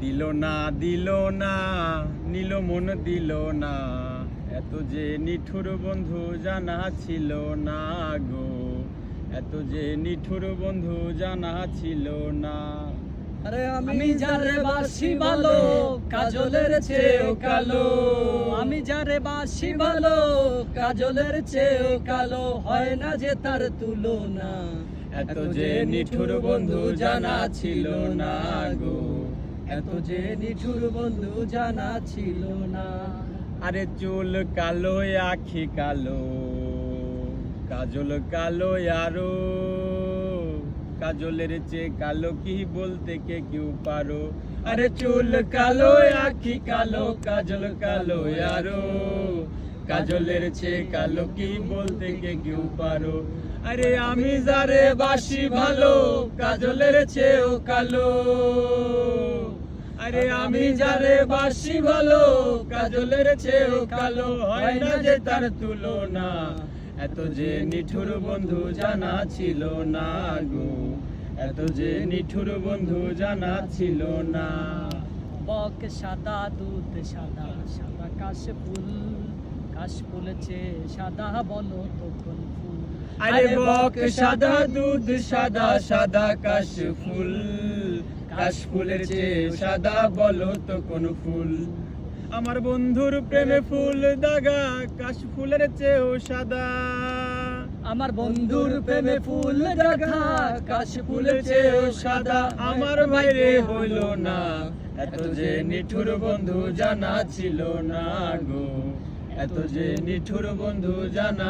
দিল না দিল না নিল মন দিল না, এত যে নিঠুর বন্ধু জানা ছিল না গো, এত যে নিঠুর বন্ধু জানা ছিল না। আরে আমি যারে বাসি ভালো কাজলের চেয়েও কালো, আমি যারে বাসি ভালো কাজলের চেয়েও কালো, হয় না যে তার তুলনা, এত যে নিঠুর বন্ধু জানা ছিল না গো, এত যে নিঠুর বন্ধু জানা ছিল না। আরে চুল কালো আখি কালো, কাজল কালো আরো, কাজলের চেয়ে কালো কি বলতে কে কেউ পারো। আরে চুল কালো আখি কালো, কাজল কালো আরো, কাজলের চেয়ে কালো কি বলতে কে কেউ পারো। আরে আমি যারে বাসি ভালো কাজলের চেয়েও কালো, আরে আমি যারে বাসি ভালো কাজলের চেয়েও কালো, হয় না যে তার তুলনা, এত যে নিঠুর বন্ধু জানা ছিল না গো, এত যে নিঠুর বন্ধু জানা ছিল না। বক সাদা দুধ সাদা, সাদা কাশফুল, কাশফুলের চেয়ে সাদা বলো তো কোন ফুল। আরে বক সাদা দুধ সাদা, সাদা কাশফুল, কাশফুলের চেয়ে সাদা বলো তো কোন ফুল। আমার বন্ধুর প্রেমে ফুল দাগা, কাশফুলের চেয়েও সাদা, আমার বন্ধুর প্রেমে ফুল দেখা কাশফুলের চেয়েও সাদা, আমার ভাইরে হইল না, এত যে নিঠুর বন্ধু জানা ছিল না গো, এত যে নিঠুর বন্ধু জানা